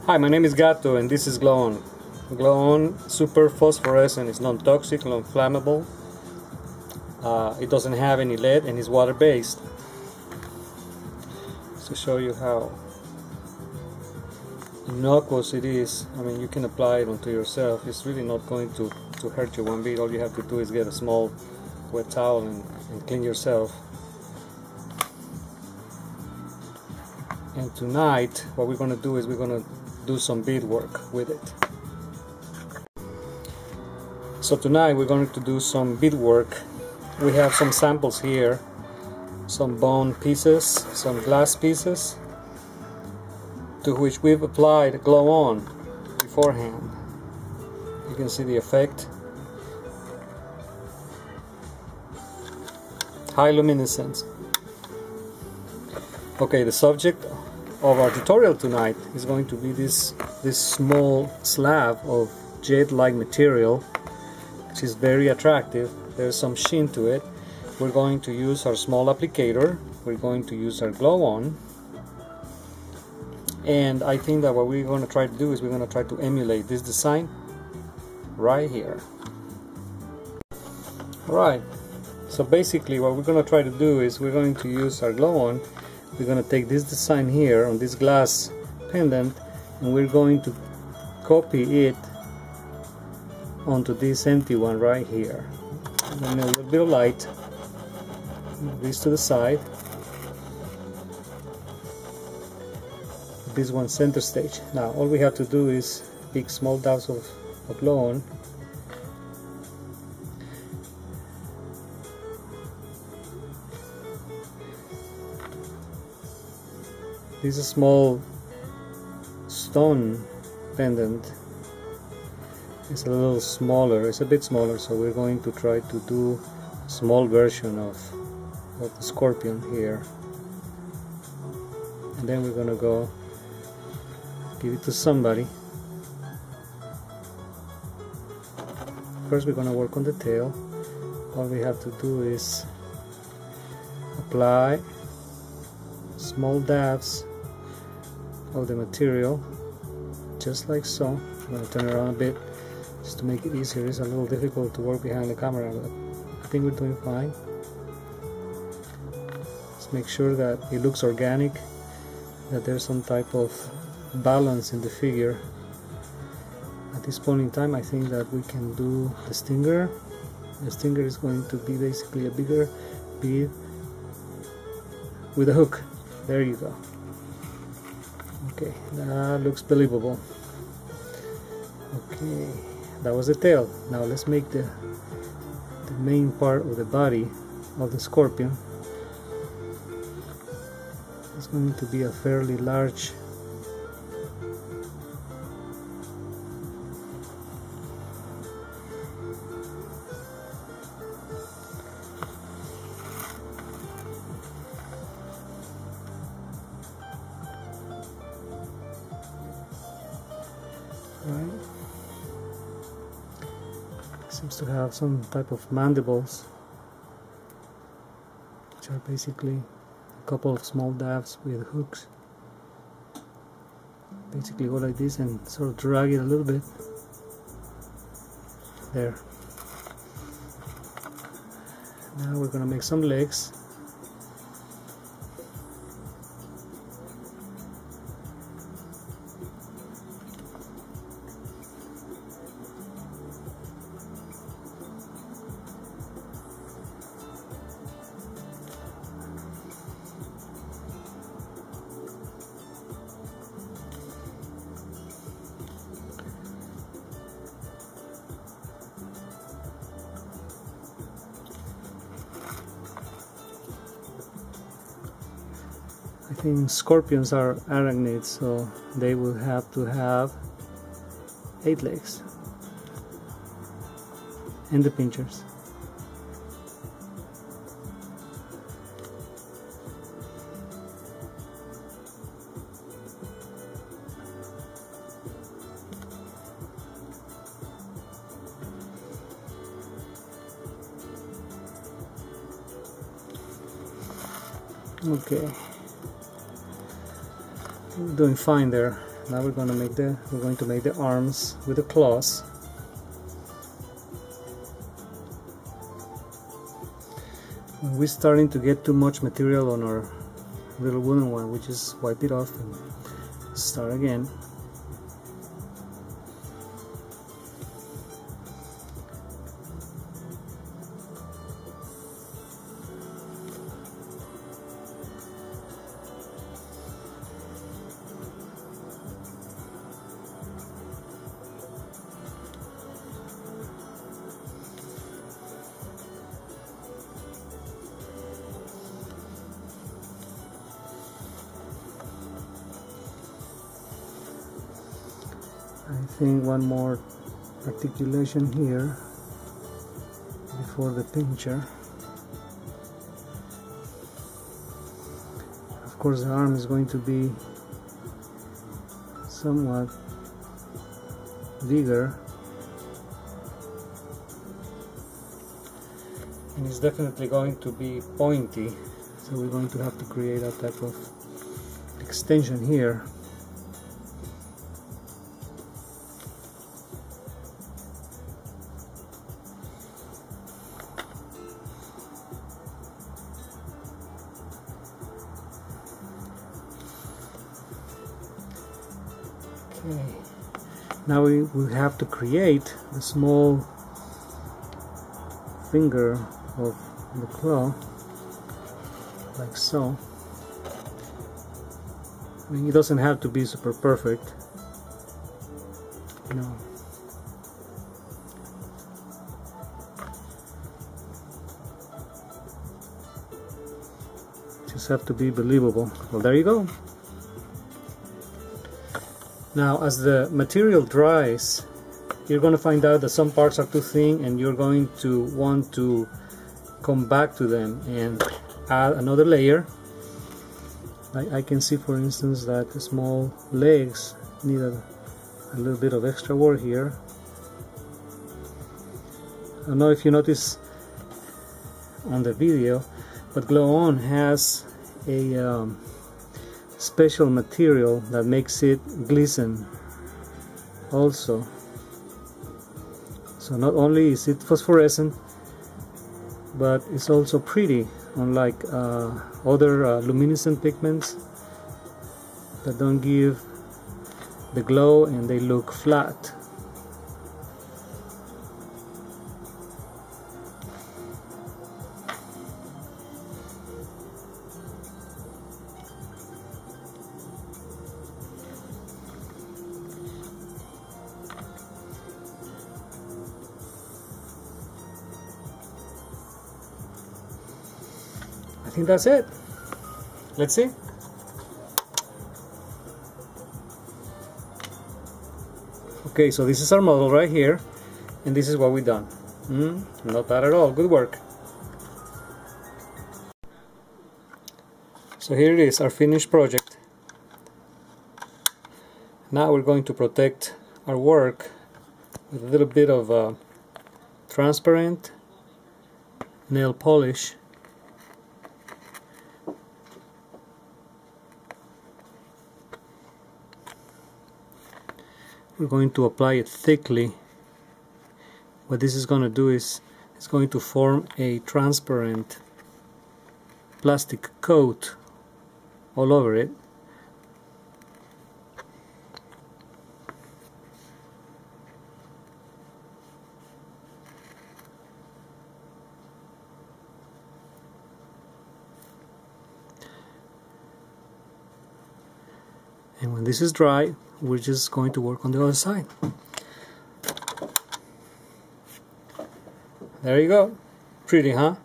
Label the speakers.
Speaker 1: Hi, my name is Gato and this is Glow On. Glow On Super Phosphorescent is non-toxic, non-flammable. It doesn't have any lead and is water-based. To show you how innocuous it is, I mean, you can apply it onto yourself. It's really not going to hurt you one bit. All you have to do is get a small wet towel and clean yourself. And tonight what we're going to do is we're going to do some beadwork with it. So tonight we're going to do some beadwork. We have some samples here, some bone pieces, some glass pieces, to which we've applied Glow On beforehand. You can see the effect. High luminescence. Okay, the subject of our tutorial tonight is going to be this small slab of jade-like material, which is very attractive. There's some sheen to it. We're going to use our small applicator. We're going to use our Glow On, and I think that what we're going to try to do is we're going to try to emulate this design right here. Alright, so basically what we're going to try to do is we're going to use our Glow On. We're going to take this design here on this glass pendant and we're going to copy it onto this empty one right here. And then a little bit of light, move this to the side, this one center stage. Now all we have to do is pick small dabs of Glow On. This is a small stone pendant. It's a little smaller, it's a bit smaller, so we're going to try to do a small version of the scorpion here. And then we're going to go give it to somebody. First we're going to work on the tail. All we have to do is apply small dabs of the material, just like so. I'm going to turn it around a bit just to make it easier. It's a little difficult to work behind the camera, but I think we're doing fine. Let's make sure that it looks organic, that there's some type of balance in the figure. At this point in time I think that we can do the stinger. The stinger is going to be basically a bigger bead with a hook. There you go. Okay, that looks believable. Okay, that was the tail. Now let's make the main part of the body of the scorpion. It's going to be a fairly large right. Seems to have some type of mandibles, which are basically a couple of small dabs with hooks. Basically go like this and sort of drag it a little bit. There. Now we're gonna make some legs. I think scorpions are arachnids, so they will have to have 8 legs and the pinchers. Okay, doing fine there. Now we're going to make the arms with the claws. When we're starting to get too much material on our little wooden one, we just wipe it off and start again. I think one more articulation here before the pincher. Of course, the arm is going to be somewhat bigger, and it's definitely going to be pointy, so we're going to have to create a type of extension here. Okay. Now we will have to create a small finger of the claw, like so. I mean, it doesn't have to be super perfect, you know. Just have to be believable. Well, there you go. Now, as the material dries, you're going to find out that some parts are too thin, and you're going to want to come back to them and add another layer. I can see, for instance, that the small legs need a little bit of extra work here. I don't know if you notice on the video, but Glow On has a special material that makes it glisten also. So not only is it phosphorescent, but it's also pretty, unlike other luminescent pigments that don't give the glow and they look flat. I think that's it. Let's see. Okay, so this is our model right here, and this is what we've done. Not bad at all. Good work. So here it is, our finished project. Now we're going to protect our work with a little bit of transparent nail polish. We're going to apply it thickly. What this is going to do is it's going to form a transparent plastic coat all over it. And when this is dry, we're just going to work on the other side. There you go. Pretty, huh?